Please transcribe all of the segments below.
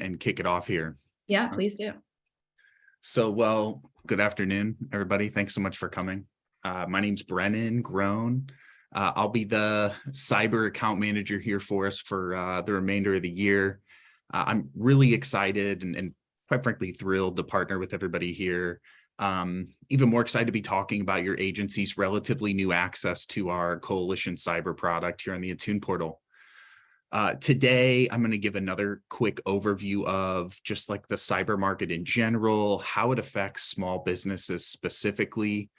and kick it off here. Yeah, please do. So, well, good afternoon, everybody. Thanks so much for coming. My name's Brennen Grone. I'll be the cyber account manager here for us for the remainder of the year. I'm really excited and quite frankly thrilled to partner with everybody here. Even more excited to be talking about your agency's relatively new access to our Coalition Cyber product here on the Attune portal. Today, I'm going to give another quick overview of just like the cyber market in general, how it affects small businesses specifically.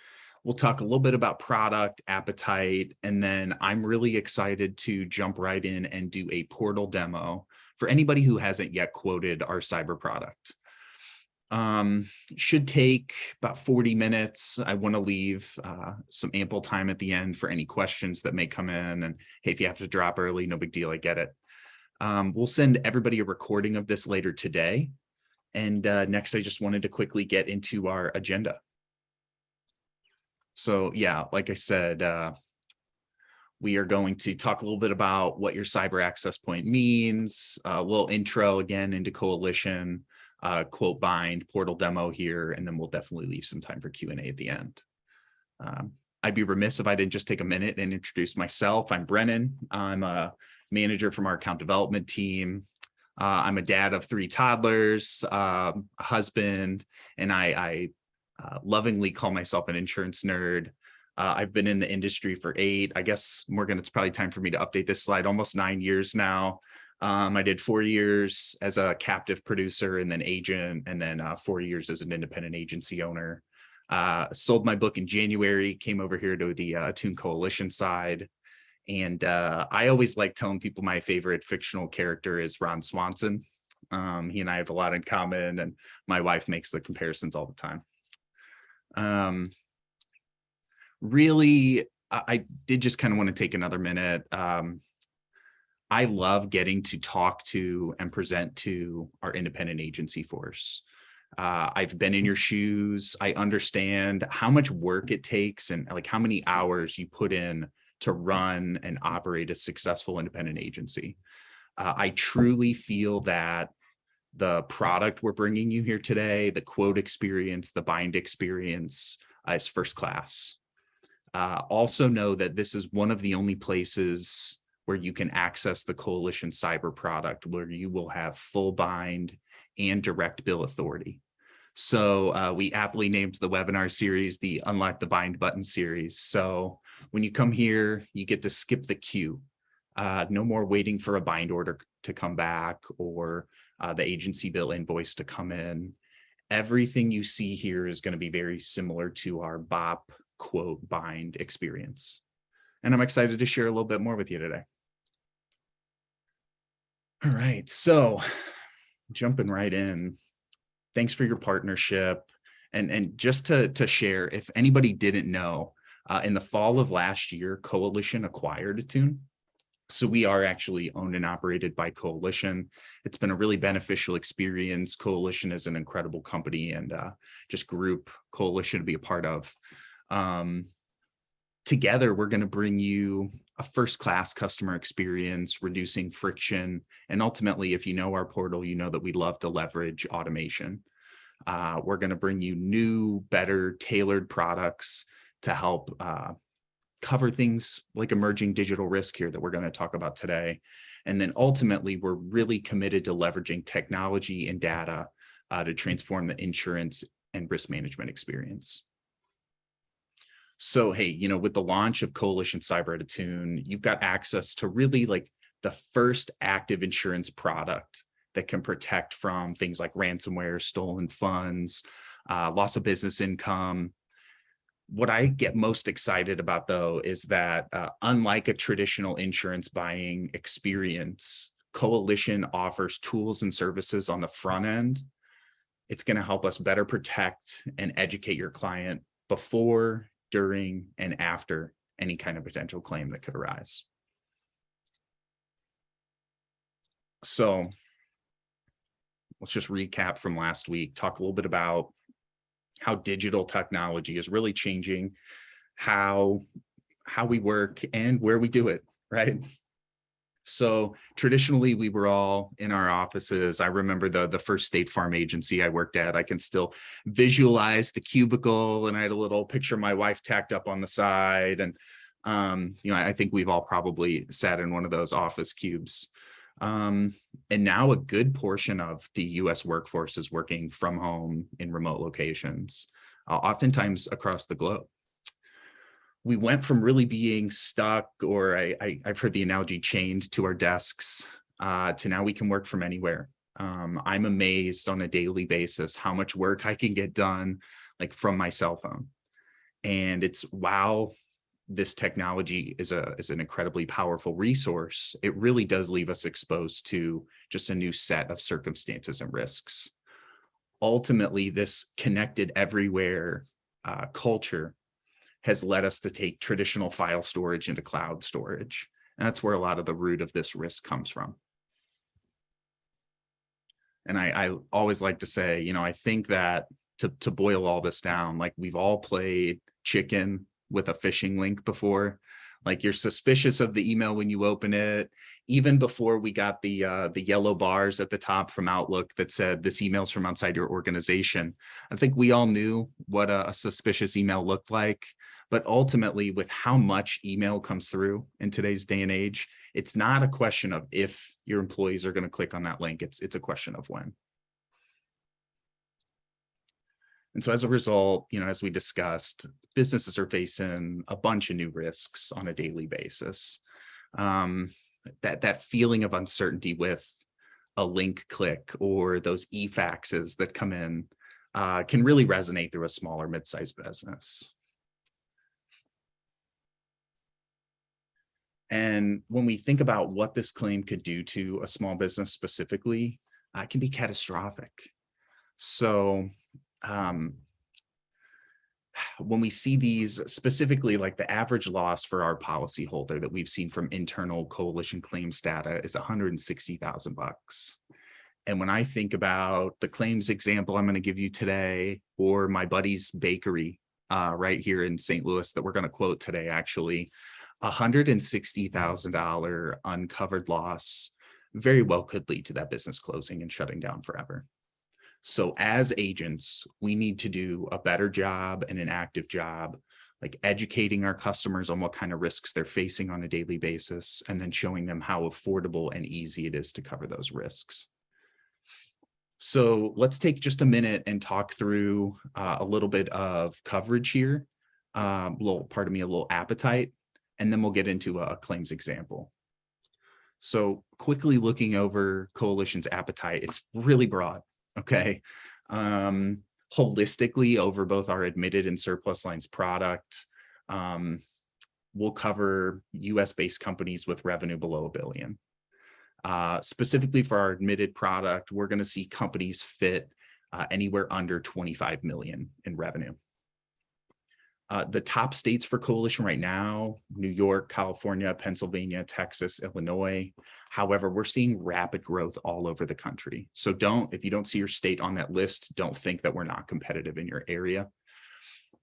We'll talk a little bit about product appetite, and then I'm really excited to jump right in and do a portal demo for anybody who hasn't yet quoted our cyber product. Should take about 40 minutes. I want to leave some ample time at the end for any questions that may come in. And hey, if you have to drop early, no big deal. I get it. We'll send everybody a recording of this later today. And next, I just wanted to quickly get into our agenda. So yeah, like I said, we are going to talk a little bit about what your cyber access point means, a little intro again into Coalition, quote bind, portal demo here, and then we'll definitely leave some time for Q&A at the end. I'd be remiss if I didn't just take a minute and introduce myself. I'm Brennen. I'm a manager from our account development team. I'm a dad of 3 toddlers, a husband, and I lovingly call myself an insurance nerd. I've been in the industry for 8. I guess, Morgan, it's probably time for me to update this slide, almost 9 years now. I did 4 years as a captive producer and then agent, and then 4 years as an independent agency owner. Sold my book in January, came over here to the Attune Coalition side. And I always like telling people my favorite fictional character is Ron Swanson. He and I have a lot in common, and my wife makes the comparisons all the time. Really, I did just kind of want to take another minute. I love getting to talk to and present to our independent agency force. I've been in your shoes. I understand how much work it takes and like how many hours you put in to run and operate a successful independent agency. I truly feel that the product we're bringing you here today, the quote experience, the bind experience, is first class. Also know that this is one of the only places where you can access the Coalition Cyber product, where you will have full bind and direct bill authority. So we aptly named the webinar series the Unlock the Bind Button series. So when you come here, you get to skip the queue. No more waiting for a bind order to come back or the agency bill invoice to come in. Everything you see here is going to be very similar to our BOP quote bind experience. And I'm excited to share a little bit more with you today. All right, so jumping right in. Thanks for your partnership. And just to share, if anybody didn't know, in the fall of last year, Coalition acquired Attune. So we are actually owned and operated by Coalition. It's been a really beneficial experience. Coalition is an incredible company and just group Coalition to be a part of. Together, we're going to bring you a first-class customer experience, reducing friction. And ultimately, if you know our portal, you know that we love to leverage automation. We're going to bring you new, better, tailored products to help cover things like emerging digital risk here that we're going to talk about today. And then ultimately, we're really committed to leveraging technology and data to transform the insurance and risk management experience. So, hey, you know, with the launch of Coalition Cyber at Attune, you've got access to really like the first active insurance product that can protect from things like ransomware, stolen funds, loss of business income. What I get most excited about, though, is that unlike a traditional insurance buying experience, Coalition offers tools and services on the front end. It's going to help us better protect and educate your client before, during, and after any kind of potential claim that could arise. So let's just recap from last week, talk a little bit about how digital technology is really changing how we work and where we do it, right? So traditionally, we were all in our offices. I remember the first State Farm agency I worked at. I can still visualize the cubicle, and I had a little picture of my wife tacked up on the side. And I think we've all probably sat in one of those office cubes. And now a good portion of the U.S. workforce is working from home in remote locations, oftentimes across the globe. We went from really being stuck, or I've heard the analogy, chained to our desks, to now we can work from anywhere. I'm amazed on a daily basis how much work I can get done, like from my cell phone. And it's, wow, this technology is an incredibly powerful resource. It really does leave us exposed to just a new set of circumstances and risks. Ultimately, this connected everywhere culture has led us to take traditional file storage into cloud storage. And that's where a lot of the root of this risk comes from. And I always like to say, I think that to boil all this down, like, we've all played chicken with a phishing link before. Like, you're suspicious of the email when you open it. Even before we got the yellow bars at the top from Outlook that said this email's from outside your organization, I think we all knew what a suspicious email looked like. But ultimately, with how much email comes through in today's day and age, it's not a question of if your employees are going to click on that link. It's a question of when. And so as a result, as we discussed, businesses are facing a bunch of new risks on a daily basis. That feeling of uncertainty with a link click or those e-faxes that come in can really resonate through a smaller mid-sized business. And when we think about what this claim could do to a small business specifically, it can be catastrophic. So when we see these specifically, like the average loss for our policyholder that we've seen from internal coalition claims data is $160,000. And when I think about the claims example I'm going to give you today, or my buddy's bakery right here in St. Louis that we're going to quote today, actually, $160,000 uncovered loss very well could lead to that business closing and shutting down forever. So as agents, we need to do a better job and an active job, like educating our customers on what kind of risks they're facing on a daily basis, and then showing them how affordable and easy it is to cover those risks. So let's take just a minute and talk through a little bit of coverage here, a little appetite, and then we'll get into a claims example. So quickly looking over Coalition's appetite, it's really broad. Okay. Holistically over both our admitted and surplus lines product, we'll cover US-based companies with revenue below $1 billion. Specifically for our admitted product, we're going to see companies fit anywhere under 25 million in revenue. The top states for Coalition right now: New York, California, Pennsylvania, Texas, Illinois. However, we're seeing rapid growth all over the country. So if you don't see your state on that list, don't think that we're not competitive in your area.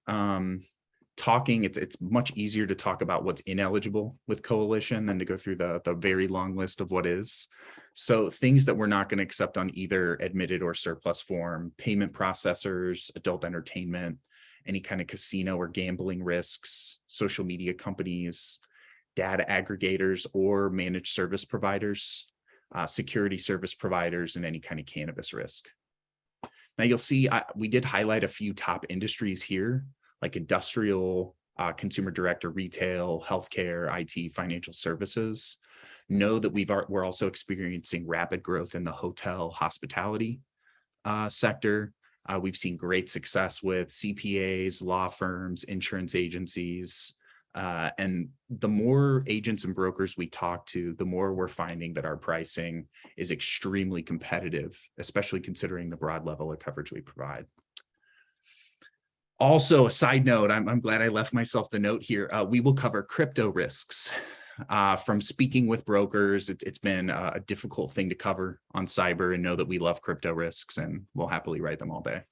It's much easier to talk about what's ineligible with Coalition than to go through the very long list of what is. So things that we're not going to accept on either admitted or surplus form: payment processors, adult entertainment, any kind of casino or gambling risks, social media companies, data aggregators or managed service providers, security service providers, and any kind of cannabis risk. Now you'll see we did highlight a few top industries here, like industrial, consumer direct or retail, healthcare, IT, financial services. Know that we're also experiencing rapid growth in the hotel hospitality sector. We've seen great success with CPAs, law firms, insurance agencies, and the more agents and brokers we talk to, the more we're finding that our pricing is extremely competitive, especially considering the broad level of coverage we provide. Also, a side note, I'm glad I left myself the note here. We will cover crypto risks. From speaking with brokers, it's been a difficult thing to cover on cyber, and know that we love crypto risks and we'll happily write them all day.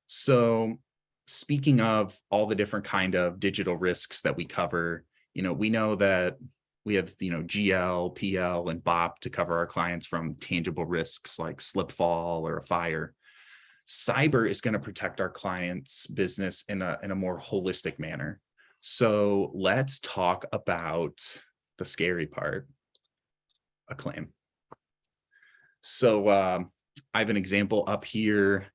So speaking of all the different kind of digital risks that we cover, we know that We have, GL, PL, and BOP to cover our clients from tangible risks like slip, fall, or a fire. Cyber is going to protect our clients' business in a more holistic manner. So let's talk about the scary part, a claim. So I have an example up here.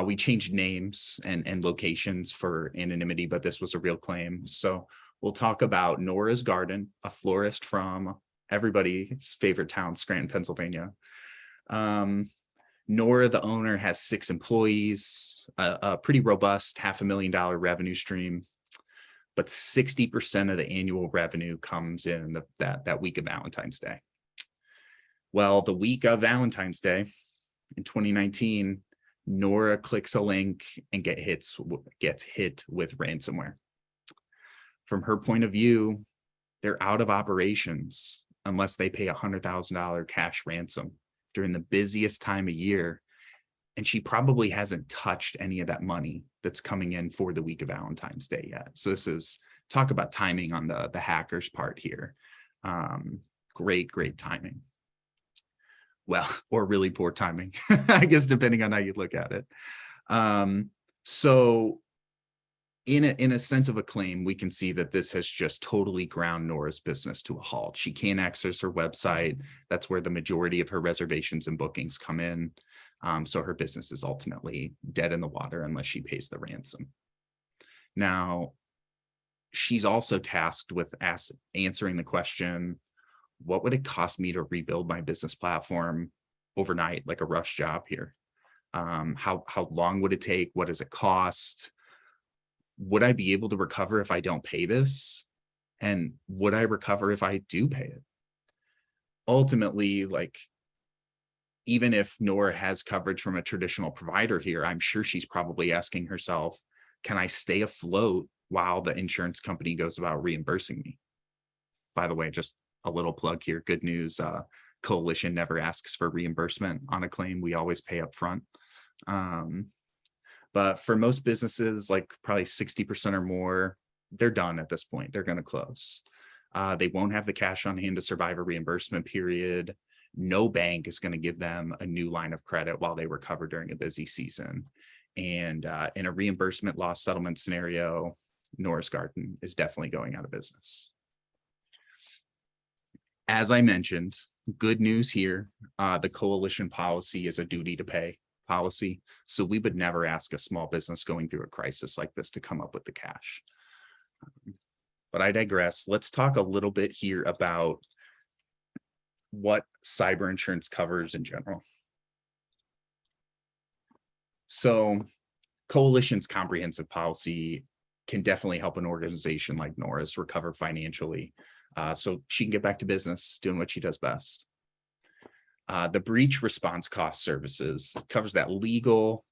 We changed names and locations for anonymity, but this was a real claim. So we'll talk about Nora's Garden, a florist from everybody's favorite town, Scranton, Pennsylvania. Nora, the owner, has 6 employees, a pretty robust $500,000 revenue stream, but 60% of the annual revenue comes in that week of Valentine's Day. Well, the week of Valentine's Day in 2019, Nora clicks a link and gets hit with ransomware. From her point of view, they're out of operations unless they pay $100,000 cash ransom during the busiest time of year. And she probably hasn't touched any of that money that's coming in for the week of Valentine's Day yet. So this is, talk about timing on the hackers part here. Great timing. Well, or really poor timing, I guess, depending on how you look at it. So in a sense of a claim, we can see that this has just totally ground Nora's business to a halt. She can't access her website. That's where the majority of her reservations and bookings come in. So her business is ultimately dead in the water unless she pays the ransom. Now, she's also tasked with answering the question, what would it cost me to rebuild my business platform overnight, like a rush job here? How long would it take? What does it cost? Would I be able to recover if I don't pay this? And would I recover if I do pay it? Ultimately, like, even if Nora has coverage from a traditional provider here, I'm sure she's probably asking herself, can I stay afloat while the insurance company goes about reimbursing me? By the way, just a little plug here. Good news. Coalition never asks for reimbursement on a claim. We always pay up front. But for most businesses, like probably 60% or more, they're done at this point. They're going to close. They won't have the cash on hand to survive a reimbursement period. No bank is going to give them a new line of credit while they recover during a busy season. And in a reimbursement loss settlement scenario, Nora's Garden is definitely going out of business. As I mentioned, good news here, the coalition policy is a duty to pay policy. So we would never ask a small business going through a crisis like this to come up with the cash. But I digress. Let's talk a little bit here about what cyber insurance covers in general. So Coalition's comprehensive policy can definitely help an organization like Nora's recover financially, so she can get back to business doing what she does best. The breach response cost services covers that legal,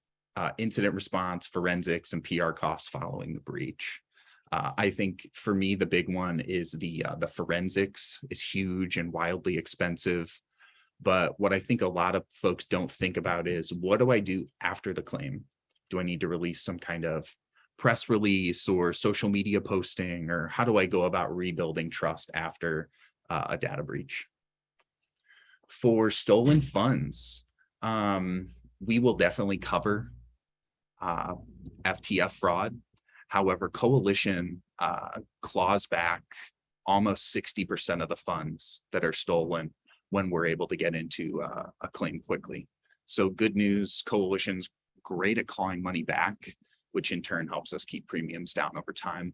incident response, forensics, and PR costs following the breach. I think for me, the big one is the forensics is huge and wildly expensive. But what I think a lot of folks don't think about is, what do I do after the claim? Do I need to release some kind of press release or social media posting, or how do I go about rebuilding trust after a data breach? For stolen funds, we will definitely cover FTF fraud. However, Coalition claws back almost 60% of the funds that are stolen when we're able to get into a claim quickly. So good news, Coalition's great at clawing money back, which in turn helps us keep premiums down over time.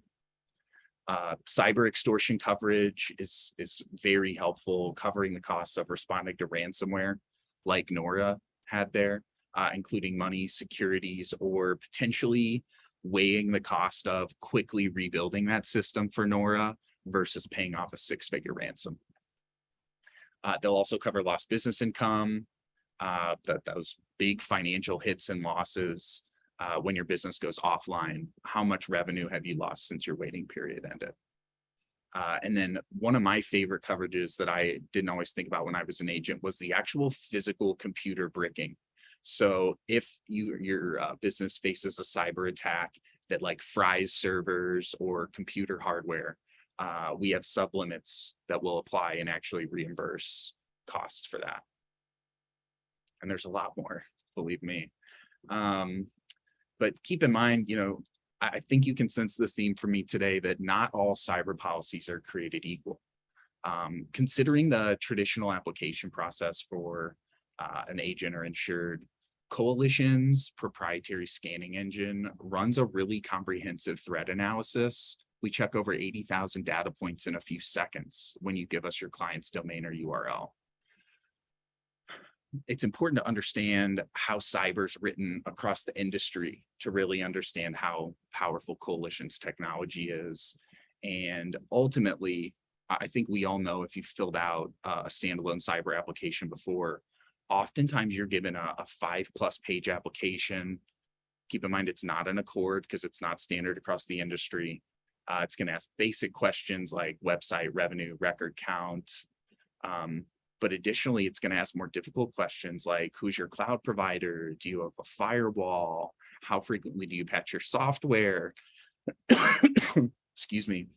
Cyber extortion coverage is very helpful, covering the costs of responding to ransomware like Nora had there, including money, securities, or potentially weighing the cost of quickly rebuilding that system for Nora versus paying off a 6-figure ransom. They'll also cover lost business income, those big financial hits and losses when your business goes offline. How much revenue have you lost since your waiting period ended? And then one of my favorite coverages that I didn't always think about when I was an agent was the actual physical computer bricking. So if your business faces a cyber attack that like fries servers or computer hardware, we have sublimits that will apply and actually reimburse costs for that. And there's a lot more, believe me. But keep in mind, I think you can sense this theme from me today, that not all cyber policies are created equal. Considering the traditional application process for an agent or insured, Coalition's proprietary scanning engine runs a really comprehensive threat analysis. We check over 80,000 data points in a few seconds when you give us your client's domain or URL. It's important to understand how cyber's written across the industry to really understand how powerful Coalition's technology is. And ultimately, I think we all know, if you've filled out a standalone cyber application before, oftentimes you're given a 5+ page application. Keep in mind, it's not an Accord because it's not standard across the industry. It's going to ask basic questions like website, revenue, record count. But additionally, it's going to ask more difficult questions like, who's your cloud provider? Do you have a firewall? How frequently do you patch your software? Excuse me.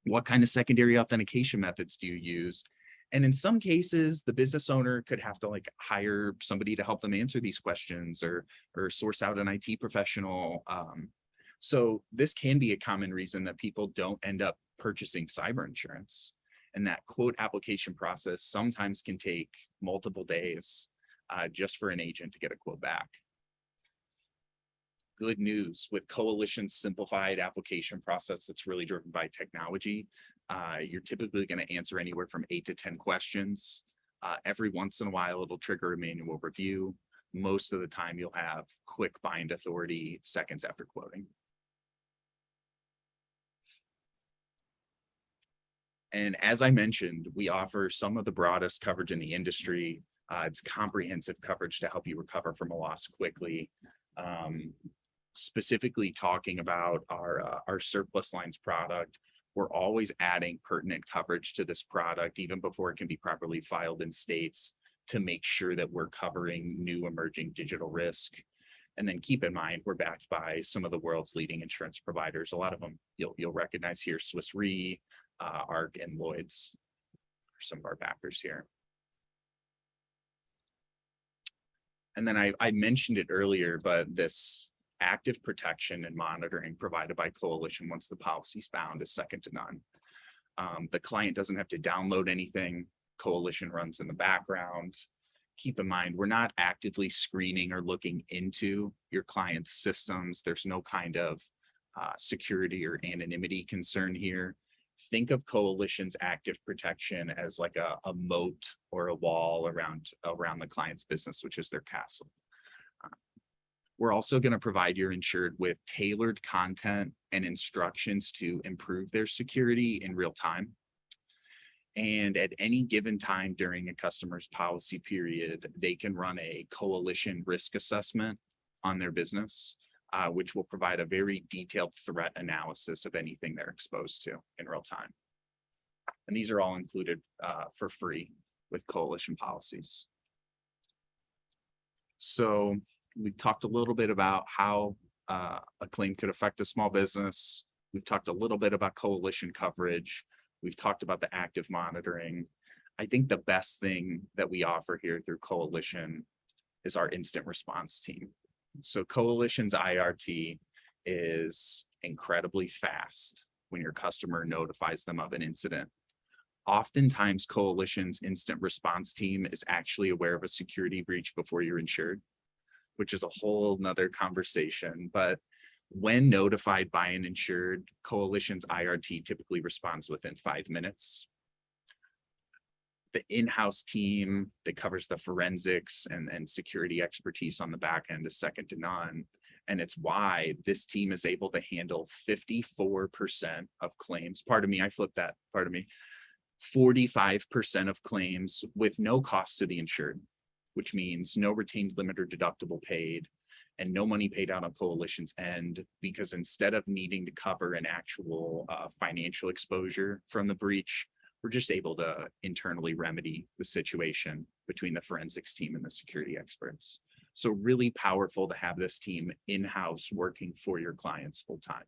What kind of secondary authentication methods do you use? And in some cases, the business owner could have to hire somebody to help them answer these questions, or source out an IT professional. So this can be a common reason that people don't end up purchasing cyber insurance. And that quote application process sometimes can take multiple days just for an agent to get a quote back. Good news, with Coalition's simplified application process that's really driven by technology, you're typically going to answer anywhere from 8 to 10 questions. Every once in a while, it'll trigger a manual review. Most of the time, you'll have quick bind authority seconds after quoting. And as I mentioned, we offer some of the broadest coverage in the industry. It's comprehensive coverage to help you recover from a loss quickly. Specifically talking about our surplus lines product, we're always adding pertinent coverage to this product, even before it can be properly filed in states, to make sure that we're covering new emerging digital risk. And then keep in mind, we're backed by some of the world's leading insurance providers. A lot of them you'll recognize here: Swiss Re, Arc, and Lloyd's are some of our backers here. And then I mentioned it earlier, but this active protection and monitoring provided by Coalition once the policy's bound is second to none. The client doesn't have to download anything. Coalition runs in the background. Keep in mind, we're not actively screening or looking into your client's systems. There's no kind of security or anonymity concern here. Think of Coalition's active protection as like a moat or a wall around the client's business, which is their castle. We're also going to provide your insured with tailored content and instructions to improve their security in real time. And at any given time during a customer's policy period, they can run a Coalition risk assessment on their business, which will provide a very detailed threat analysis of anything they're exposed to in real time. And these are all included for free with Coalition policies. So we've talked a little bit about how a claim could affect a small business. We've talked a little bit about Coalition coverage. We've talked about the active monitoring. I think the best thing that we offer here through Coalition is our instant response team. So Coalition's IRT is incredibly fast when your customer notifies them of an incident. Oftentimes, Coalition's instant response team is actually aware of a security breach before you're insured, which is a whole nother conversation. But when notified by an insured, Coalition's IRT typically responds within 5 minutes. The in-house team that covers the forensics and security expertise on the back end is second to none. And it's why this team is able to handle 54% of claims. Pardon me, I flipped that, pardon me. 45% of claims with no cost to the insured, which means no retained limit or deductible paid and no money paid out on Coalition's end, because instead of needing to cover an actual financial exposure from the breach, we're just able to internally remedy the situation between the forensics team and the security experts. So really powerful to have this team in-house working for your clients full time.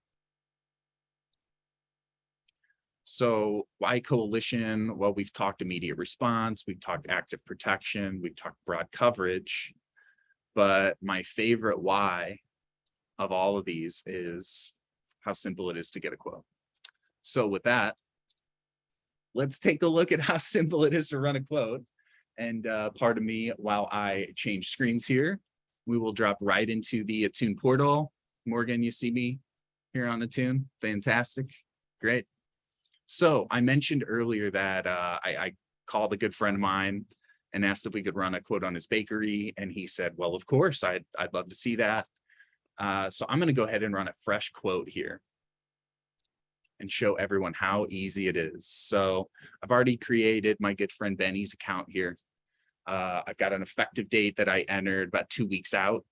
So why coalition? Well, we've talked immediate response, we've talked active protection, we've talked broad coverage, but my favorite why of all of these is how simple it is to get a quote. So with that, let's take a look at how simple it is to run a quote. And pardon me while I change screens here. We will drop right into the Attune portal. Morgan, you see me here on Attune? Fantastic. Great. So I mentioned earlier that I called a good friend of mine and asked if we could run a quote on his bakery. And he said, well, of course, I'd love to see that. So I'm going to go ahead and run a fresh quote here and show everyone how easy it is. So I've already created my good friend Benny's account here. I've got an effective date that I entered about 2 weeks out.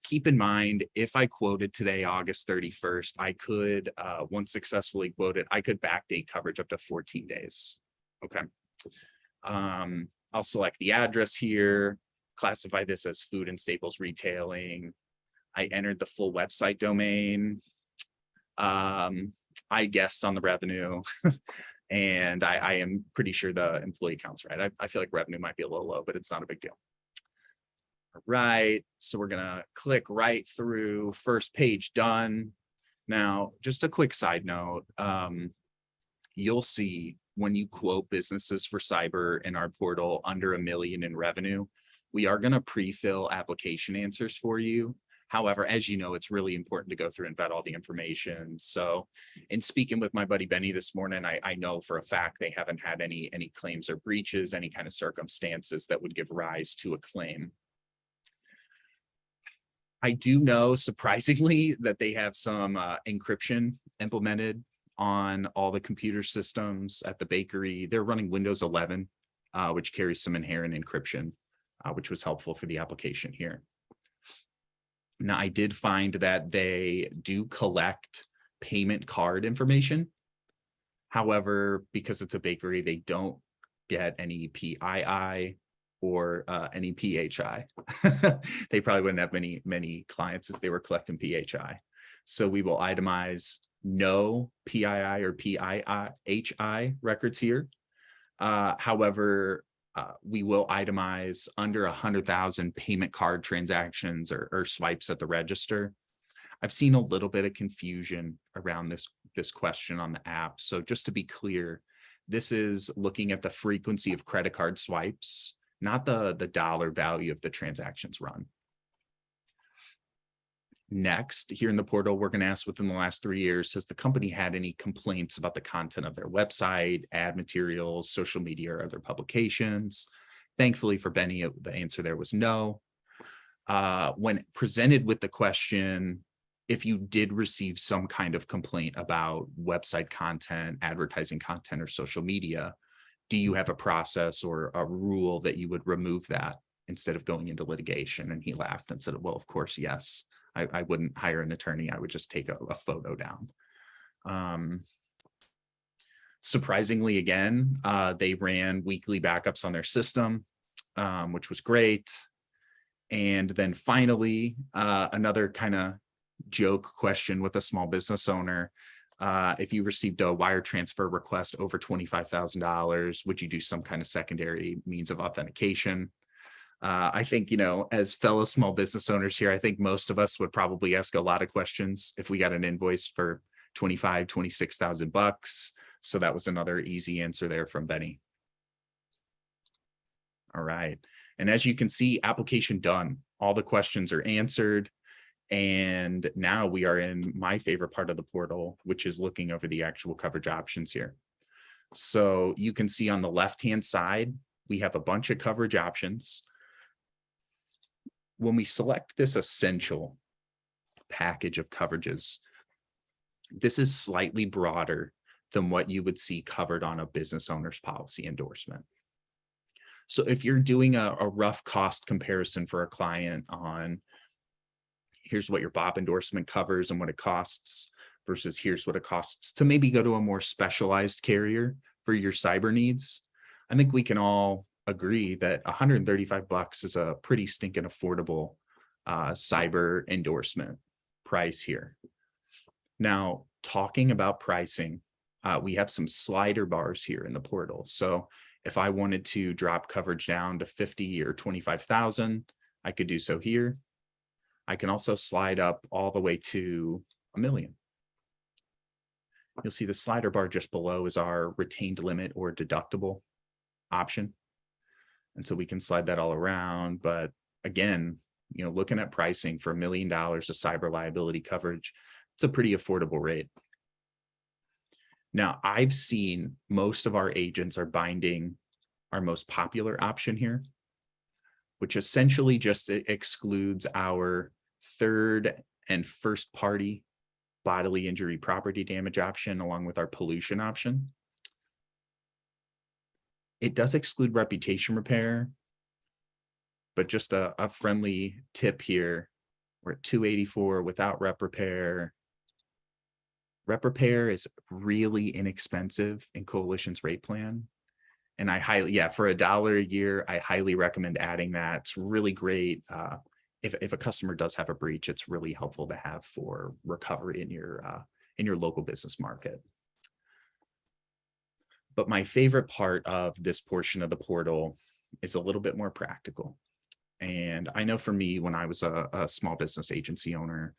Keep in mind, if I quoted today, August 31st, I could, once successfully quoted, I could backdate coverage up to 14 days. Okay. I'll select the address here, classify this as food and staples retailing. I entered the full website domain. I guessed on the revenue and I am pretty sure the employee count's right. I feel like revenue might be a little low, but it's not a big deal. All right, so we're gonna click right through, first page done. Now, just a quick side note, you'll see when you quote businesses for cyber in our portal under $1 million in revenue, we are gonna pre-fill application answers for you. However, as you know, it's really important to go through and vet all the information. So in speaking with my buddy Benny this morning, I know for a fact they haven't had any claims or breaches, any kind of circumstances that would give rise to a claim. I do know, surprisingly, that they have some encryption implemented on all the computer systems at the bakery. They're running Windows 11, which carries some inherent encryption, which was helpful for the application here. Now, I did find that they do collect payment card information. However, because it's a bakery, they don't get any PII or any PHI. They probably wouldn't have many clients if they were collecting PHI. So we will itemize no PII or PIHI records here. However, we will itemize under 100,000 payment card transactions or swipes at the register. I've seen a little bit of confusion around this question on the app. So just to be clear, this is looking at the frequency of credit card swipes, not the dollar value of the transactions run. Next, here in the portal, we're going to ask within the last 3 years, has the company had any complaints about the content of their website, ad materials, social media, or other publications? Thankfully for Benny, the answer there was no. When presented with the question, if you did receive some kind of complaint about website content, advertising content, or social media, do you have a process or a rule that you would remove that instead of going into litigation? And he laughed and said, well, of course, yes. I wouldn't hire an attorney. I would just take a photo down. Surprisingly, again, they ran weekly backups on their system, which was great. And then finally, another kind of joke question with a small business owner. If you received a wire transfer request over $25,000, would you do some kind of secondary means of authentication? I think, as fellow small business owners here, I think most of us would probably ask a lot of questions if we got an invoice for $26,000. So that was another easy answer there from Benny. All right. And as you can see, application done. All the questions are answered. And now we are in my favorite part of the portal, which is looking over the actual coverage options here. So you can see on the left-hand side, we have a bunch of coverage options. When we select this essential package of coverages, this is slightly broader than what you would see covered on a business owner's policy endorsement. So if you're doing a rough cost comparison for a client on here's what your BOP endorsement covers and what it costs versus here's what it costs to maybe go to a more specialized carrier for your cyber needs, I think we can all agree that $135 is a pretty stinking affordable cyber endorsement price here. Now, talking about pricing, We have some slider bars here in the portal. So if I wanted to drop coverage down to 50 or 25,000, I could do so here. I can also slide up all the way to $1 million. You'll see the slider bar just below is our retained limit or deductible option. And so we can slide that all around. But again, looking at pricing for $1 million of cyber liability coverage, it's a pretty affordable rate. Now, I've seen most of our agents are binding our most popular option here, which essentially just excludes our third and first party bodily injury property damage option along with our pollution option. It does exclude reputation repair, but just a friendly tip here, we're at $284 without rep repair. Rep repair is really inexpensive in Coalition's rate plan. And for $1 a year, I highly recommend adding that. It's really great. If a customer does have a breach, it's really helpful to have for recovery in your local business market. But my favorite part of this portion of the portal is a little bit more practical. And I know for me, when I was a small business agency owner,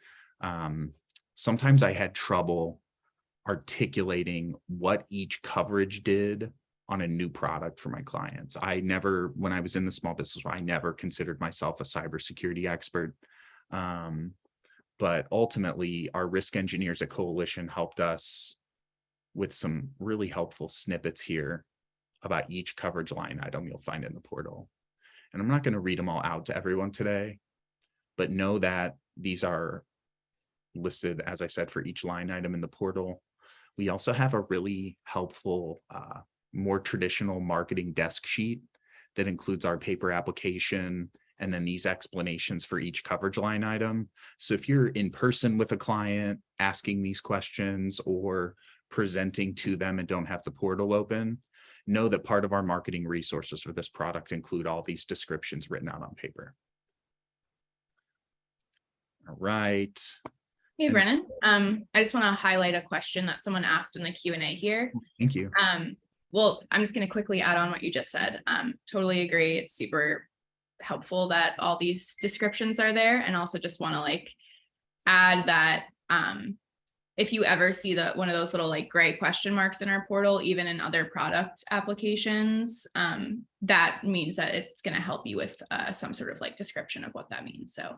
sometimes I had trouble articulating what each coverage did on a new product for my clients. When I was in the small business, I never considered myself a cybersecurity expert. But ultimately, our risk engineers at Coalition helped us with some really helpful snippets here about each coverage line item you'll find in the portal. And I'm not going to read them all out to everyone today, but know that these are listed, as I said, for each line item in the portal. We also have a really helpful, more traditional marketing desk sheet that includes our paper application and then these explanations for each coverage line item. So if you're in person with a client asking these questions or presenting to them and don't have the portal open, know that part of our marketing resources for this product include all these descriptions written out on paper. All right. Hey, Brennan. I just want to highlight a question that someone asked in the Q&A here. Thank you. Well, I'm just going to quickly add on what you just said. Totally agree. It's super helpful that all these descriptions are there, and also just want to add that if you ever see one of those little gray question marks in our portal, even in other product applications, that means that it's going to help you with some sort of description of what that means. So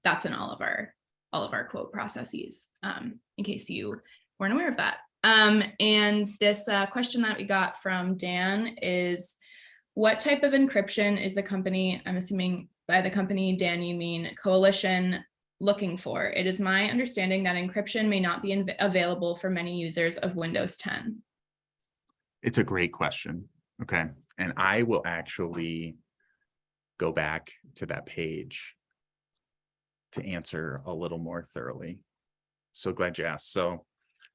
that's in all of our quote processes, in case you weren't aware of that. And this question that we got from Dan is, what type of encryption is the company, I'm assuming by the company, Dan, you mean Coalition, looking for? It is my understanding that encryption may not be available for many users of Windows 10. It's a great question. Okay. And I will actually go back to that page to answer a little more thoroughly. So glad you asked. So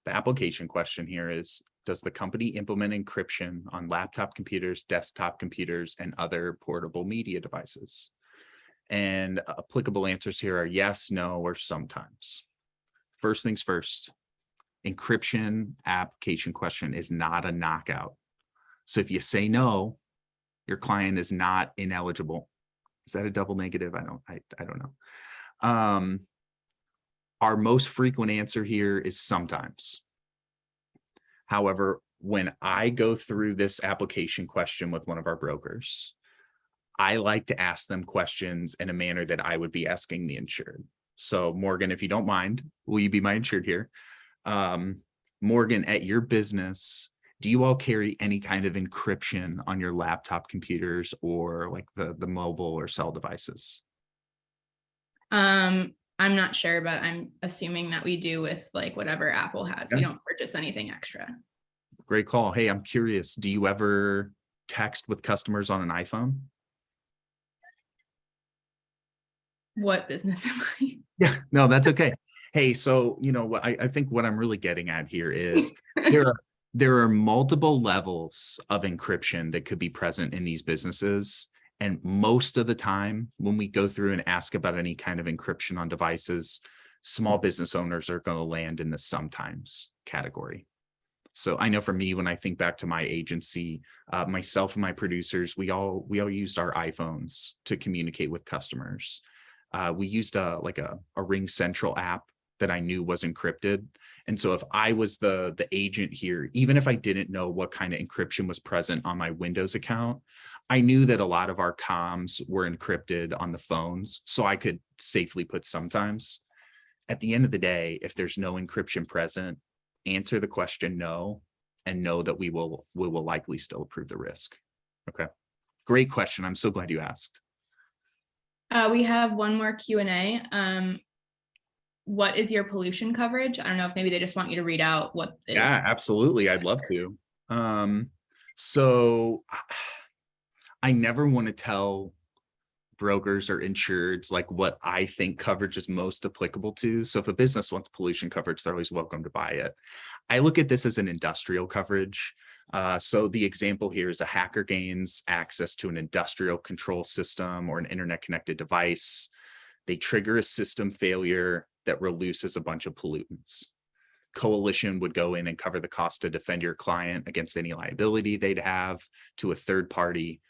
the application question here is, does the company implement encryption on laptop computers, desktop computers, and other portable media devices? And applicable answers here are yes, no, or sometimes. First things first, encryption application question is not a knockout. So if you say no, your client is not ineligible. Is that a double negative? I don't know. Our most frequent answer here is sometimes. However, when I go through this application question with one of our brokers, I like to ask them questions in a manner that I would be asking the insured. So Morgan, if you don't mind, will you be my insured here? Morgan, at your business, do you all carry any kind of encryption on your laptop computers or the mobile or cell devices? I'm not sure, but I'm assuming that we do with whatever Apple has. Yeah. We don't purchase anything extra. Great call. Hey, I'm curious, do you ever text with customers on an iPhone? What business am I? Yeah, no, that's okay. Hey, so I think what I'm really getting at here is there are multiple levels of encryption that could be present in these businesses. And most of the time, when we go through and ask about any kind of encryption on devices, small business owners are going to land in the sometimes category. So I know for me, when I think back to my agency, myself and my producers, we all used our iPhones to communicate with customers. We used a Ring Central app that I knew was encrypted. And so if I was the agent here, even if I didn't know what kind of encryption was present on my Windows account, I knew that a lot of our comms were encrypted on the phones, so I could safely put sometimes. At the end of the day, if there's no encryption present, answer the question no, and know that we will likely still approve the risk. Okay, great question. I'm so glad you asked. We have one more Q&A. What is your pollution coverage? I don't know if maybe they just want you to read out what is. Yeah, absolutely. I'd love to. So I never want to tell brokers or insureds like what I think coverage is most applicable to. So if a business wants pollution coverage, they're always welcome to buy it. I look at this as an industrial coverage. So the example here is a hacker gains access to an industrial control system or an internet connected device. They trigger a system failure that releases a bunch of pollutants. Coalition would go in and cover the cost to defend your client against any liability they'd have to a third party.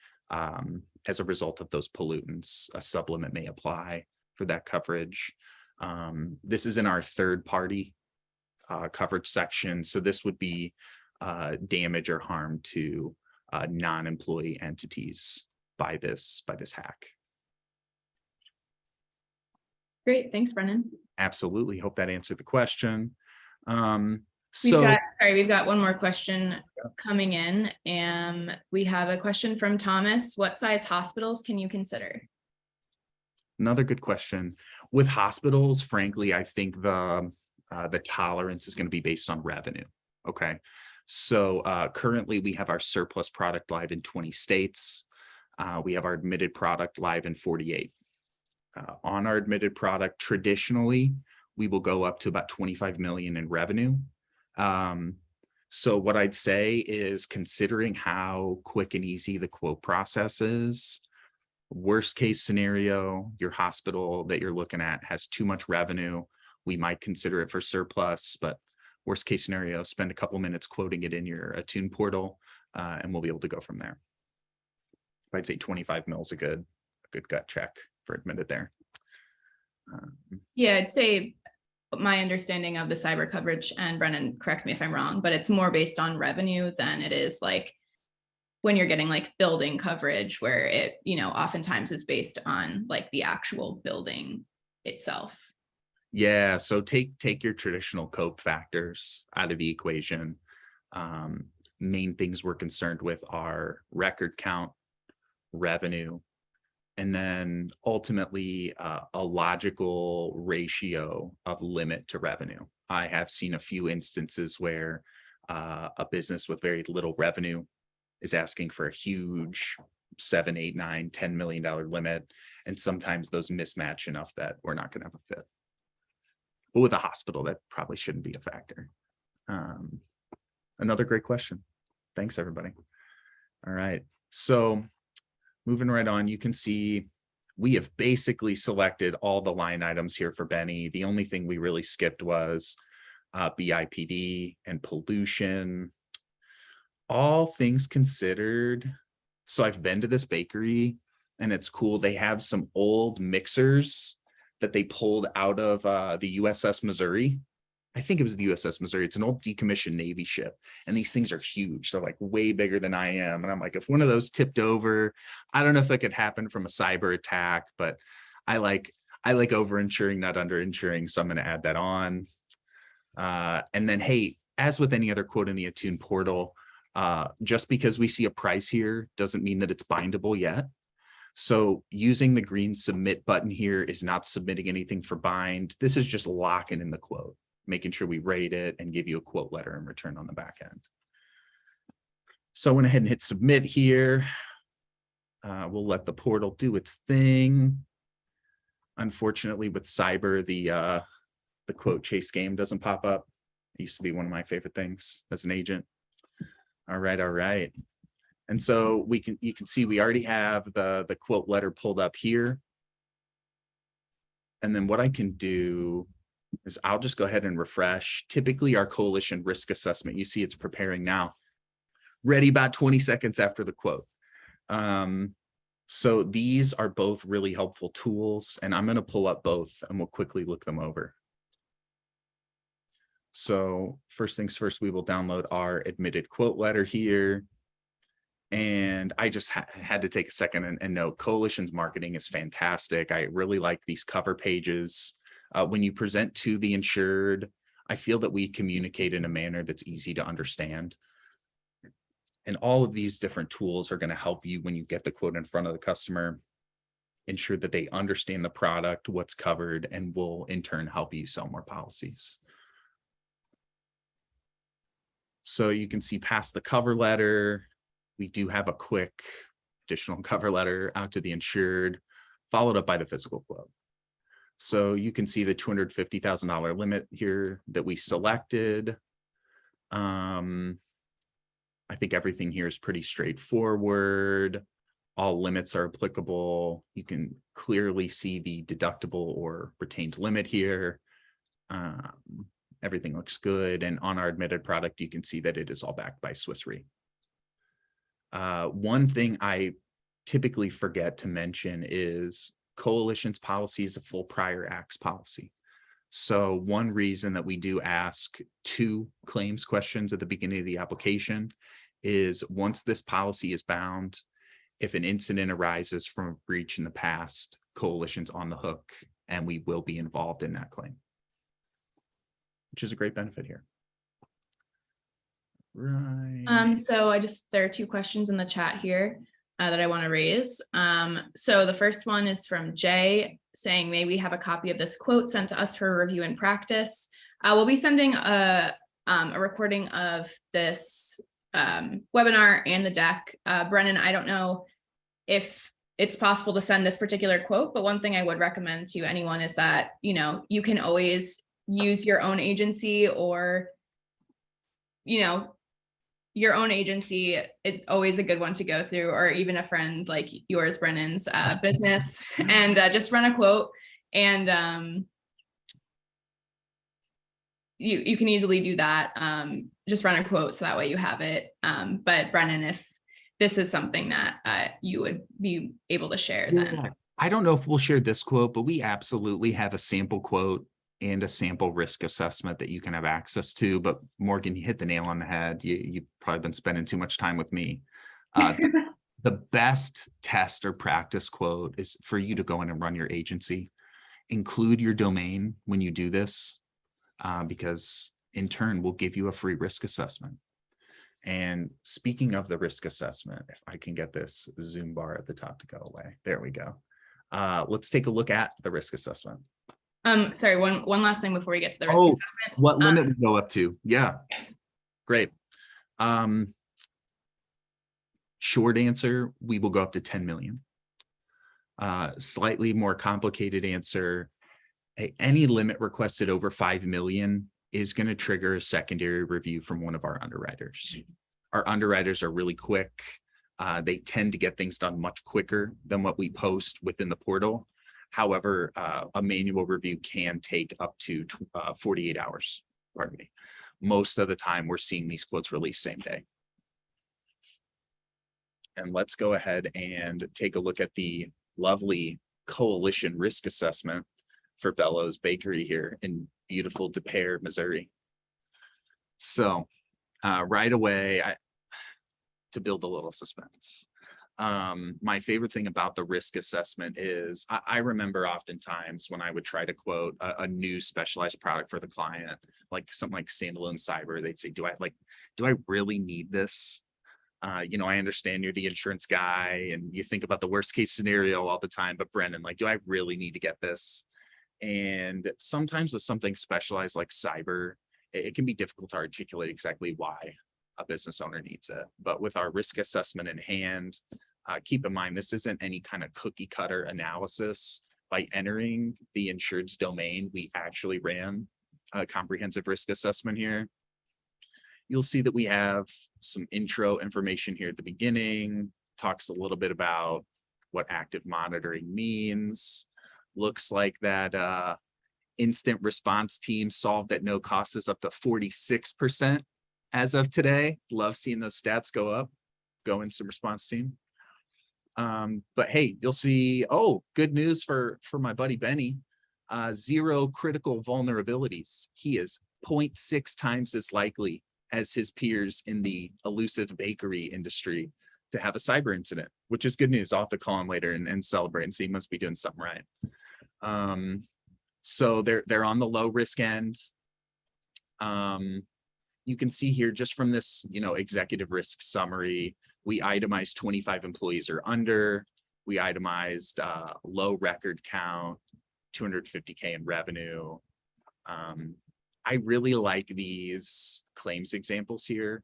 As a result of those pollutants, a supplement may apply for that coverage. This is in our third party coverage section. So this would be damage or harm to non-employee entities by this hack. Great, thanks, Brennan. Absolutely. Hope that answered the question. We've got one more question coming in, and we have a question from Thomas. What size hospitals can you consider? Another good question. With hospitals, frankly, I think the tolerance is going to be based on revenue. Okay. So currently we have our surplus product live in 20 states. We have our admitted product live in 48. On our admitted product, traditionally, we will go up to about 25 million in revenue. So what I'd say is, considering how quick and easy the quote process is, worst case scenario, your hospital that you're looking at has too much revenue. We might consider it for surplus, but worst case scenario, spend a couple minutes quoting it in your Attune portal, and we'll be able to go from there. I'd say 25 mil is a good gut check for admitted there. Yeah, I'd say my understanding of the cyber coverage, and Brennan, correct me if I'm wrong, but it's more based on revenue than it is like when you're getting like building coverage, where it, oftentimes is based on like the actual building itself. Yeah, so take your traditional COPE factors out of the equation. Main things we're concerned with are record count, revenue, and then ultimately a logical ratio of limit to revenue. I have seen a few instances where a business with very little revenue is asking for a huge $7, $8, $9, $10 million limit. And sometimes those mismatch enough that we're not going to have a fit. But with a hospital, that probably shouldn't be a factor. Another great question. Thanks, everybody. All right. So moving right on, you can see we have basically selected all the line items here for Benny. The only thing we really skipped was BIPD and pollution. All things considered. So I've been to this bakery and it's cool. They have some old mixers that they pulled out of the USS Missouri. I think it was the USS Missouri. It's an old decommissioned Navy ship. And these things are huge. They're like way bigger than I am. And I'm like, if one of those tipped over, I don't know if it could happen from a cyber attack, but I like over-insuring, not under-insuring. So I'm going to add that on. And then, hey, as with any other quote in the Attune portal, just because we see a price here doesn't mean that it's bindable yet. So using the green submit button here is not submitting anything for bind. This is just locking in the quote, making sure we rate it and give you a quote letter in return on the back end. So I went ahead and hit submit here. We'll let the portal do its thing. Unfortunately, with cyber, the quote chase game doesn't pop up. It used to be one of my favorite things as an agent. All right. And so you can see we already have the quote letter pulled up here. And then what I can do is I'll just go ahead and refresh. Typically our coalition risk assessment, you see it's preparing now, ready about 20 seconds after the quote. So these are both really helpful tools, and I'm going to pull up both and we'll quickly look them over. So first things first, we will download our admitted quote letter here. And I just had to take a second and note Coalition's marketing is fantastic. I really like these cover pages. When you present to the insured, I feel that we communicate in a manner that's easy to understand. And all of these different tools are going to help you when you get the quote in front of the customer, ensure that they understand the product, what's covered, and will in turn help you sell more policies. So you can see past the cover letter, we do have a quick additional cover letter out to the insured, followed up by the physical quote. So you can see the $250,000 limit here that we selected. I think everything here is pretty straightforward. All limits are applicable. You can clearly see the deductible or retained limit here. Everything looks good. And on our admitted product, you can see that it is all backed by Swiss Re. One thing I typically forget to mention is Coalition's policy is a full prior acts policy. So one reason that we do ask 2 claims questions at the beginning of the application is once this policy is bound, if an incident arises from a breach in the past, Coalition's on the hook and we will be involved in that claim, which is a great benefit here. Right. So there are 2 questions in the chat here that I want to raise. So the first one is from Jay saying, may we have a copy of this quote sent to us for review and practice? We'll be sending a recording of this webinar and the deck. Brennan, I don't know if it's possible to send this particular quote, but one thing I would recommend to anyone is that, you can always use your own agency, or, your own agency is always a good one to go through, or even a friend like yours, Brennan's business, and just run a quote. And you can easily do that. Just run a quote so that way you have it. But Brennan, if this is something that you would be able to share, then. I don't know if we'll share this quote, but we absolutely have a sample quote and a sample risk assessment that you can have access to. But Morgan, you hit the nail on the head. You've probably been spending too much time with me. The best test or practice quote is for you to go in and run your agency. Include your domain when you do this, because in turn, we'll give you a free risk assessment. And speaking of the risk assessment, if I can get this Zoom bar at the top to go away, there we go. Let's take a look at the risk assessment. Sorry, one last thing before we get to the risk assessment. What limit we go up to? Yeah. Yes. Great. Short answer, we will go up to 10 million. Slightly more complicated answer, any limit requested over 5 million is going to trigger a secondary review from one of our underwriters. Our underwriters are really quick. They tend to get things done much quicker than what we post within the portal. However, a manual review can take up to 48 hours, pardon me. Most of the time, we're seeing these quotes released same day. And let's go ahead and take a look at the lovely Coalition risk assessment for Bellows Bakery here in beautiful De Pere, Missouri. So right away, to build a little suspense. My favorite thing about the risk assessment is I remember oftentimes when I would try to quote a new specialized product for the client, like something like standalone cyber, they'd say, do I really need this? I understand you're the insurance guy and you think about the worst case scenario all the time, but Brennan, do I really need to get this? And sometimes with something specialized like cyber, it can be difficult to articulate exactly why a business owner needs it. But with our risk assessment in hand, keep in mind, this isn't any kind of cookie cutter analysis. By entering the insured's domain, we actually ran a comprehensive risk assessment here. You'll see that we have some intro information here at the beginning, talks a little bit about what active monitoring means. Looks like that instant response team solved at no cost is up to 46% as of today. Love seeing those stats go up, go instant response team. But hey, you'll see, oh, good news for my buddy Benny. 0 critical vulnerabilities. He is 0.6 times as likely as his peers in the elusive bakery industry to have a cyber incident, which is good news. I'll have to call him later and celebrate and see, he must be doing something right. So they're on the low risk end. You can see here just from this, executive risk summary, we itemized 25 employees or under. We itemized low record count, 250K in revenue. I really like these claims examples here.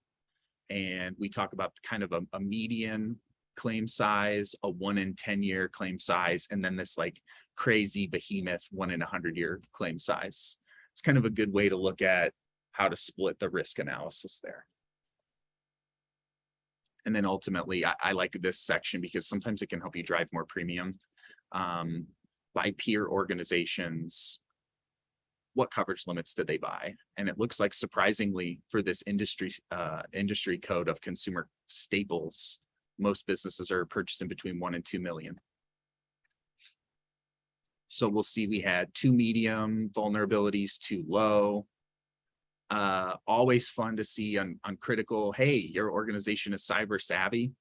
And we talk about kind of a median claim size, a 1 in 10 year claim size, and then this like crazy behemoth 1 in 100 year claim size. It's kind of a good way to look at how to split the risk analysis there. And then ultimately, I like this section because sometimes it can help you drive more premium. By peer organizations, what coverage limits did they buy? And it looks like, surprisingly, for this industry code of consumer staples, most businesses are purchasing between 1 and 2 million. So we'll see we had 2 medium vulnerabilities, 2 low. Always fun to see on critical, hey, your organization is cyber savvy.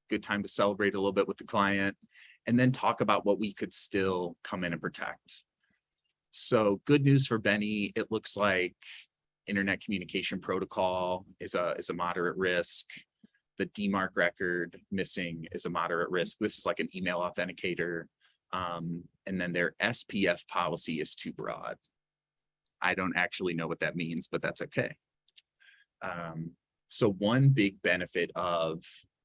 Good time to celebrate a little bit with the client, and then talk about what we could still come in and protect. So good news for Benny. It looks like internet communication protocol is a moderate risk. The DMARC record missing is a moderate risk. This is like an email authenticator. And then their SPF policy is too broad. I don't actually know what that means, but that's okay. So one big benefit of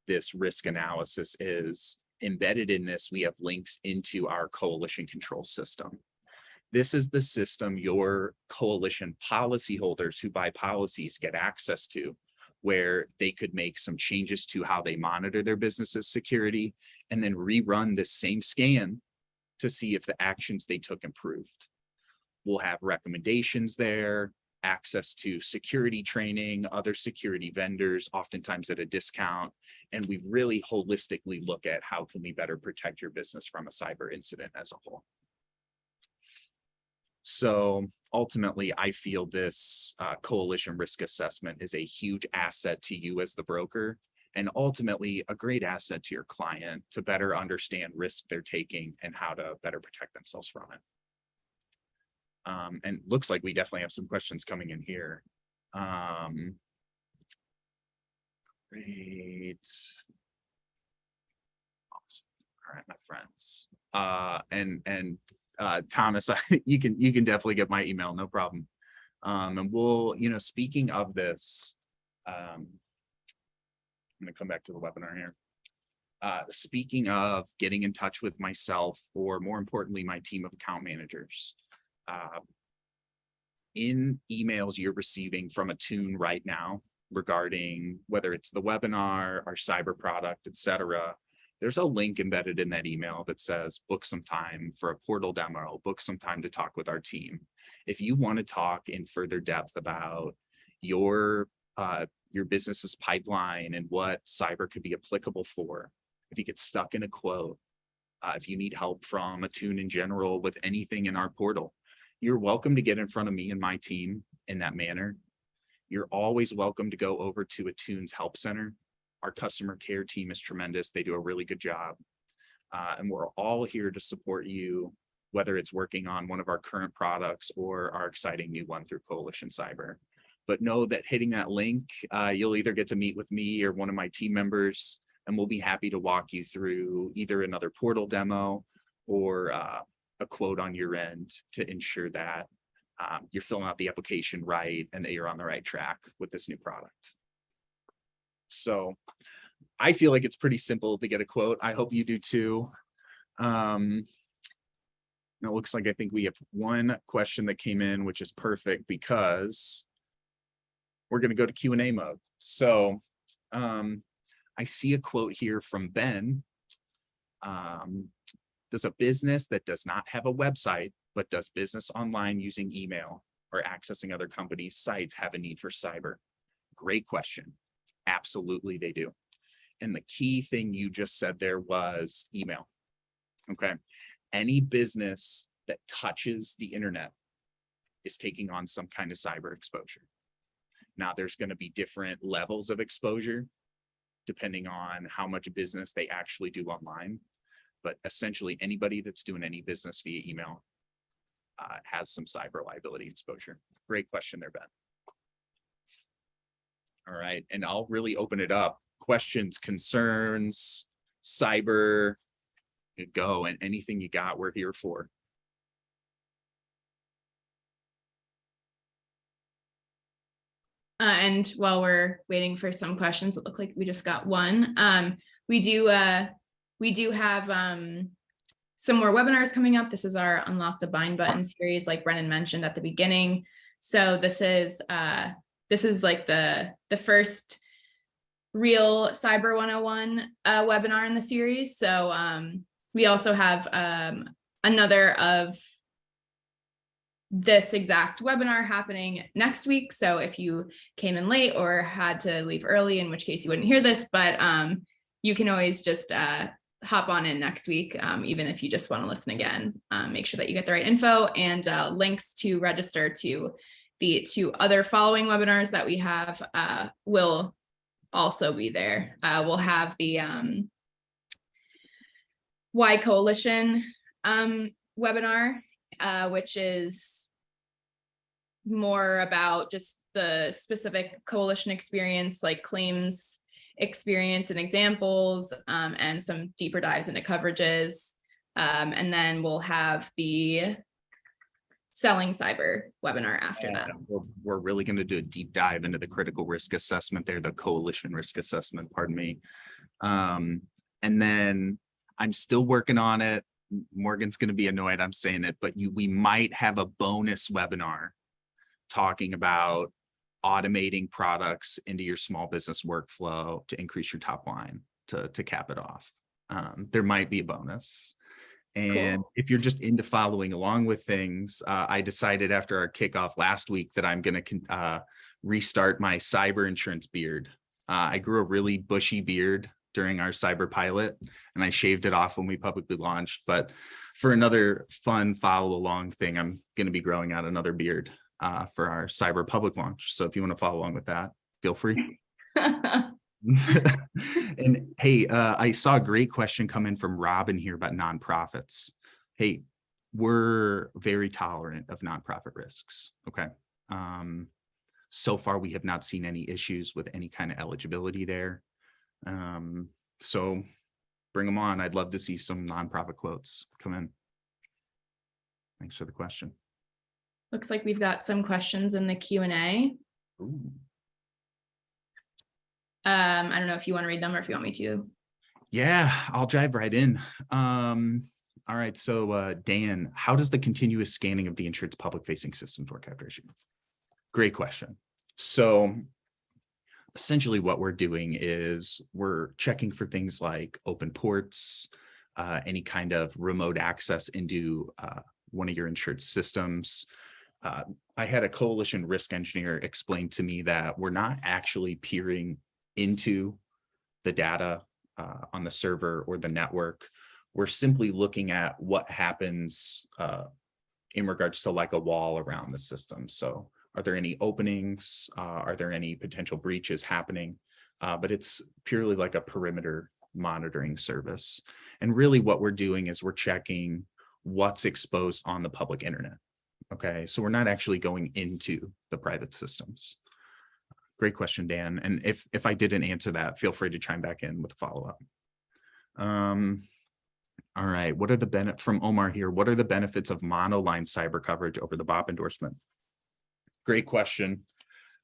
this risk analysis is embedded in this, we have links into our coalition control system. This is the system your coalition policyholders who buy policies get access to, where they could make some changes to how they monitor their business's security and then rerun the same scan to see if the actions they took improved. We'll have recommendations there, access to security training, other security vendors, oftentimes at a discount. And we really holistically look at how can we better protect your business from a cyber incident as a whole. So ultimately, I feel this coalition risk assessment is a huge asset to you as the broker, and ultimately a great asset to your client to better understand risk they're taking and how to better protect themselves from it. And looks like we definitely have some questions coming in here. Great. Awesome. All right, my friends. Thomas, you can definitely get my email, no problem. And we'll, speaking of this, I'm going to come back to the webinar here. Speaking of getting in touch with myself, or more importantly, my team of account managers, in emails you're receiving from Attune right now regarding whether it's the webinar, our cyber product, etc., there's a link embedded in that email that says book some time for a portal demo, book some time to talk with our team. If you want to talk in further depth about your business's pipeline and what cyber could be applicable for, if you get stuck in a quote, if you need help from Attune in general with anything in our portal, you're welcome to get in front of me and my team in that manner. You're always welcome to go over to Attune's Help Center. Our customer care team is tremendous. They do a really good job. And we're all here to support you, whether it's working on one of our current products or our exciting new one through Coalition Cyber. But know that hitting that link, you'll either get to meet with me or one of my team members, and we'll be happy to walk you through either another portal demo or a quote on your end to ensure that you're filling out the application right and that you're on the right track with this new product. So I feel like it's pretty simple to get a quote. I hope you do too. It looks like I think we have one question that came in, which is perfect because we're going to go to Q&A mode. So I see a quote here from Ben. Does a business that does not have a website But does business online using email or accessing other companies' sites have a need for cyber? Great question. Absolutely, they do. And the key thing you just said there was email. Okay. Any business that touches the internet is taking on some kind of cyber exposure. Now, there's going to be different levels of exposure depending on how much business they actually do online. But essentially, anybody that's doing any business via email has some cyber liability exposure. Great question there, Ben. All right, and I'll really open it up. Questions, concerns, cyber, go, and anything you got, we're here for. And while we're waiting for some questions, it looked like we just got one. We do have some more webinars coming up. This is our Unlock the Bind Button series, like Brennen mentioned at the beginning. So this is like the first real Cyber 101 webinar in the series. So we also have another of this exact webinar happening next week. So if you came in late or had to leave early, in which case you wouldn't hear this, but you can always just hop on in next week, even if you just want to listen again. Make sure that you get the right info, and links to register to the two other following webinars that we have will also be there. We'll have the Y Coalition webinar, which is more about just the specific coalition experience, like claims experience and examples, and some deeper dives into coverages. And then we'll have the Selling Cyber webinar after that. We're really going to do a deep dive into the critical risk assessment there, the coalition risk assessment, pardon me. And then I'm still working on it. Morgan's going to be annoyed I'm saying it, but we might have a bonus webinar talking about automating products into your small business workflow to increase your top line, to cap it off. There might be a bonus. And cool. If you're just into following along with things, I decided after our kickoff last week that I'm going to restart my cyber insurance beard. I grew a really bushy beard during our cyber pilot, and I shaved it off when we publicly launched. But for another fun follow along thing, I'm going to be growing out another beard for our cyber public launch. So if you want to follow along with that, feel free. And hey, I saw a great question come in from Robin here about nonprofits. Hey, we're very tolerant of nonprofit risks. Okay. So far, we have not seen any issues with any kind of eligibility there. So bring them on. I'd love to see some nonprofit quotes come in. Thanks for the question. Looks like we've got some questions in the Q&A. I don't know if you want to read them or if you want me to. Yeah, I'll dive right in. All right, so Dan, how does the continuous scanning of the insured's public-facing systems work after issue? Great question. So essentially what we're doing is we're checking for things like open ports, any kind of remote access into one of your insured systems. I had a coalition risk engineer explain to me that we're not actually peering into the data on the server or the network. We're simply looking at what happens in regards to like a wall around the system. So are there any openings? Are there any potential breaches happening? But it's purely like a perimeter monitoring service. And really what we're doing is we're checking what's exposed on the public internet. Okay, so we're not actually going into the private systems. Great question, Dan. And if I didn't answer that, feel free to chime back in with a follow-up. All right, what are the benefits from Omar here? What are the benefits of monoline cyber coverage over the BOP endorsement? Great question.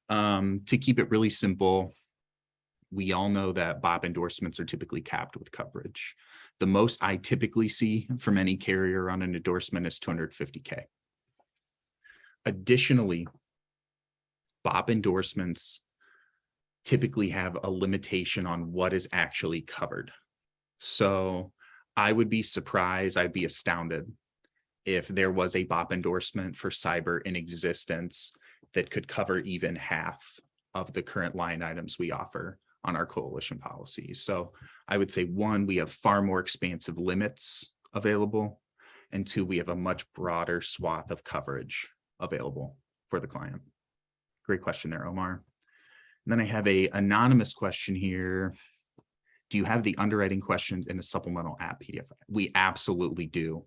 To keep it really simple, we all know that BOP endorsements are typically capped with coverage. The most I typically see from any carrier on an endorsement is $250K. Additionally, BOP endorsements typically have a limitation on what is actually covered. So I would be surprised, I'd be astounded if there was a BOP endorsement for cyber in existence that could cover even half of the current line items we offer on our coalition policies. So I would say, one, we have far more expansive limits available, and two, we have a much broader swath of coverage available for the client. Great question there, Omar. And then I have a anonymous question here. Do you have the underwriting questions in a supplemental app PDF? We absolutely do.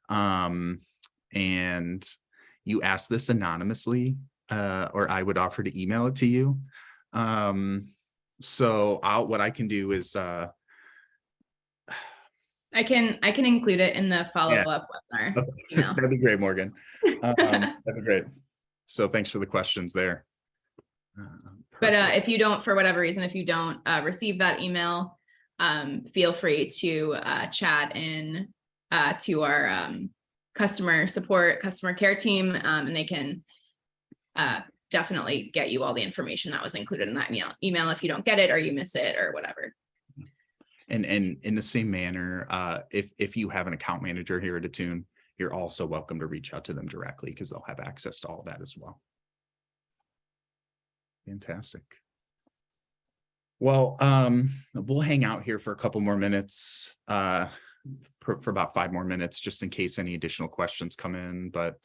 And you asked this anonymously, or I would offer to email it to you. So what I can do is I can include it in the follow-up webinar. Okay. That'd be great, Morgan. That'd be great. So thanks for the questions there. But if you don't, for whatever reason, if you don't receive that email, feel free to chat in to our customer care team, and they can definitely get you all the information that was included in that email if you don't get it or you miss it or whatever. And in the same manner, if you have an account manager here at Attune, you're also welcome to reach out to them directly because they'll have access to all that as well. Fantastic. Well, we'll hang out here for a couple more minutes, for about 5 more minutes, just in case any additional questions come in. But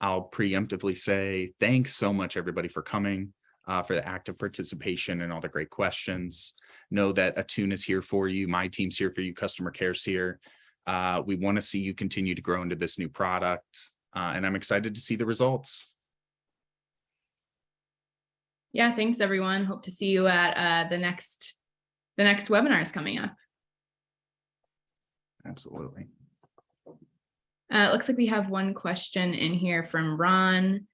I'll preemptively say thanks so much, everybody, for coming, for the active participation and all the great questions. Know that Attune is here for you. My team's here for you. Customer care's here. We want to see you continue to grow into this new product, and I'm excited to see the results. Yeah, thanks everyone. Hope to see you at the next webinars coming up. Absolutely. It looks like we have one question in here from Ron.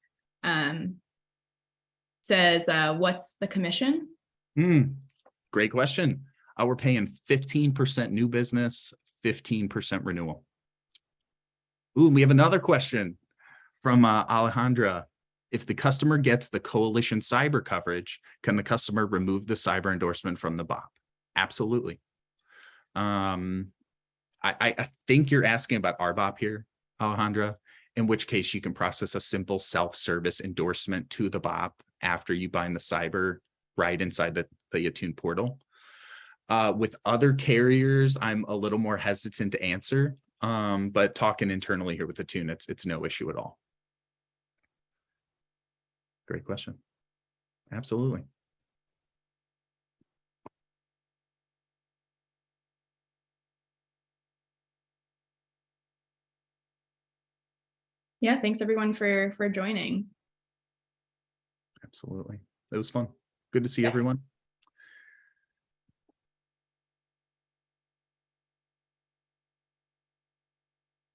Says, what's the commission? Great question. We're paying 15% new business, 15% renewal. Ooh, we have another question from Alejandra. If the customer gets the coalition cyber coverage, can the customer remove the cyber endorsement from the BOP? Absolutely. I think you're asking about RBOP here, Alejandra, in which case you can process a simple self-service endorsement to the BOP after you bind the cyber right inside the Attune portal. With other carriers, I'm a little more hesitant to answer, but talking internally here with Attune, it's no issue at all. Great question. Absolutely. Yeah, thanks everyone for joining. Absolutely. It was fun. Good to see everyone.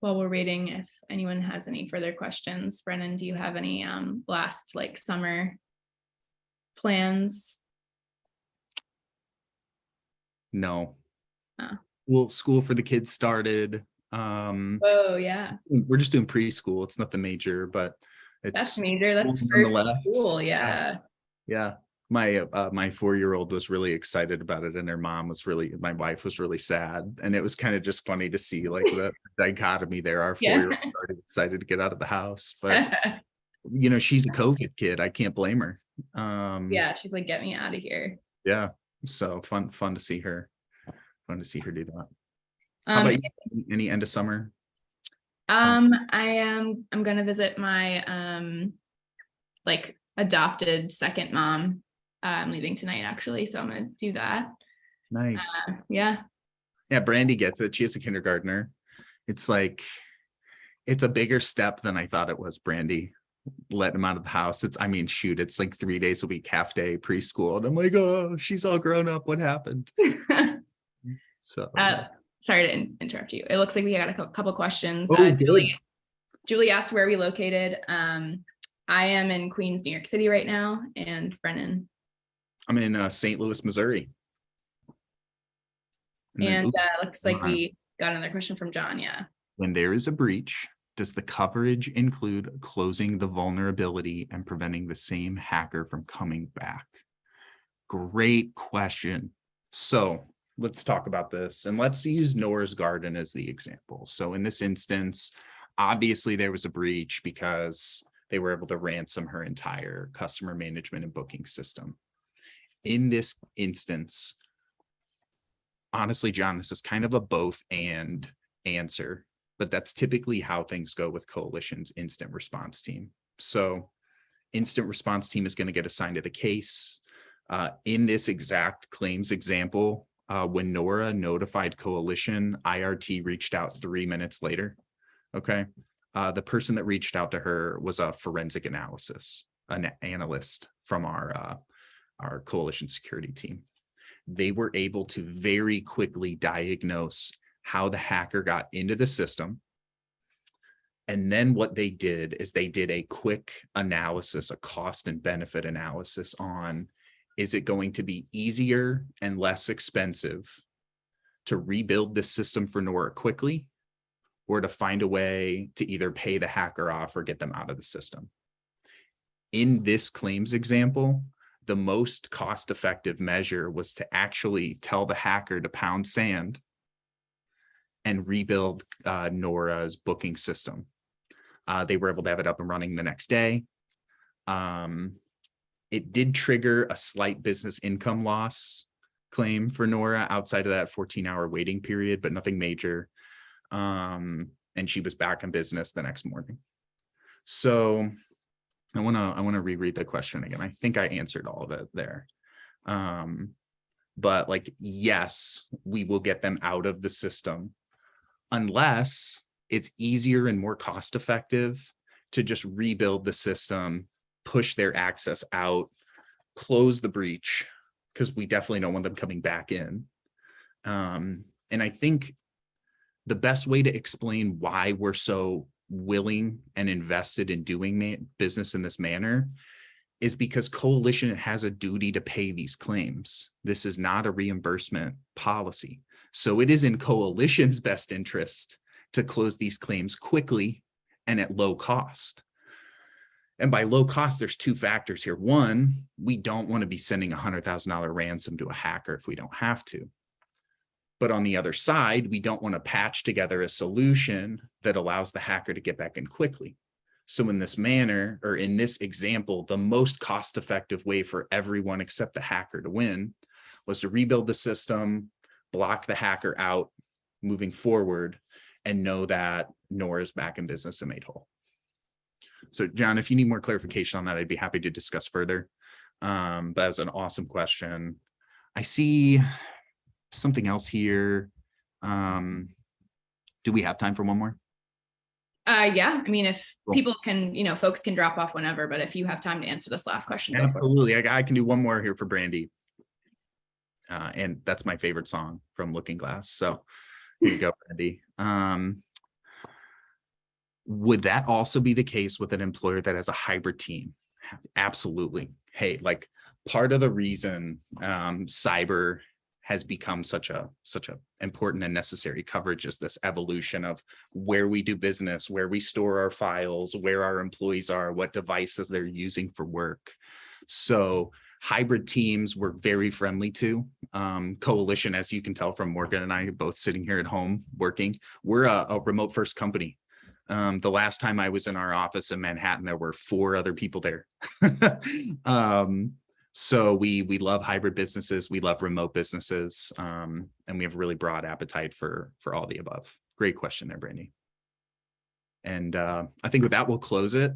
While we're waiting, if anyone has any further questions, Brennan, do you have any last summer plans? No. Oh. Well, school for the kids started. Oh yeah. We're just doing preschool. It's nothing major, but That's major. That's first school. Yeah. Yeah. My 4-year-old was really excited about it, and my wife was really sad, and it was kind of just funny to see the dichotomy there. Our 4-year-old already excited to get out of the house, but she's a COVID kid. I can't blame her. Yeah, she's like, get me out of here. Yeah, so fun to see her. Fun to see her do that. How about you? Any end of summer? I'm gonna visit my adopted second mom. I'm leaving tonight actually, so I'm gonna do that. Nice. Yeah, Brandy gets it. She is a kindergartner. It's a bigger step than I thought it was. Brandy, letting him out of the house. It's 3 days a week, half day preschool, and I'm like, oh, she's all grown up. What happened? So sorry to interrupt you. It looks like we got a couple questions. Oh, Julie asked where are we located. I am in Queens, New York City right now, and Brennan. I'm in St. Louis, Missouri. And looks like we got another question from John. Yeah. When there is a breach, does the coverage include closing the vulnerability and preventing the same hacker from coming back? Great question. So let's talk about this, and let's use Noah's Garden as the example. So in this instance, Obviously, there was a breach because they were able to ransom her entire customer management and booking system. In this instance, honestly, John, this is kind of a both and answer, but that's typically how things go with Coalition's instant response team. So instant response team is going to get assigned to the case. In this exact claims example, when Nora notified Coalition, IRT reached out 3 minutes later. Okay. The person that reached out to her was a forensic an analyst from our Coalition security team. They were able to very quickly diagnose how the hacker got into the system. And then what they did is they did a quick analysis, a cost and benefit analysis on, is it going to be easier and less expensive to rebuild this system for Nora quickly, or to find a way to either pay the hacker off or get them out of the system? In this claims example, the most cost-effective measure was to actually tell the hacker to pound sand and rebuild Nora's booking system. They were able to have it up and running the next day. It did trigger a slight business income loss claim for Nora outside of that 14-hour waiting period, but nothing major. And she was back in business the next morning. So I want to reread the question again. I think I answered all of it there. But like, yes, we will get them out of the system unless it's easier and more cost effective to just rebuild the system, push their access out, close the breach, because we definitely don't want them coming back in. And I think the best way to explain why we're so willing and invested in doing business in this manner is because Coalition has a duty to pay these claims. This is not a reimbursement policy. So it is in Coalition's best interest to close these claims quickly and at low cost. And by low cost, there's two factors here. One, we don't want to be sending a $100,000 ransom to a hacker if we don't have to. But on the other side, we don't want to patch together a solution that allows the hacker to get back in quickly. So in this manner, or in this example, the most cost-effective way for everyone except the hacker to win was to rebuild the system, block the hacker out moving forward, and know that Nora's back in business and made whole. So John, if you need more clarification on that, I'd be happy to discuss further. That was an awesome question. I see something else here. Do we have time for one more? Yeah, I mean, if Cool. people can, folks can drop off whenever, but if you have time to answer this last question, go for it. Absolutely. I can do one more here for Brandy. And that's my favorite song from Looking Glass. So here you go, Brandy. Would that also be the case with an employer that has a hybrid team? Absolutely. Hey, like part of the reason cyber has become such a important and necessary coverage is this evolution of where we do business, where we store our files, where our employees are, what devices they're using for work. So hybrid teams we're very friendly to. Coalition, as you can tell from Morgan and I both sitting here at home working, we're a remote first company. The last time I was in our office in Manhattan, there were 4 other people there. So we love hybrid businesses, we love remote businesses, and we have a really broad appetite for all the above. Great question there, Brandy. And I think with that, we'll close it.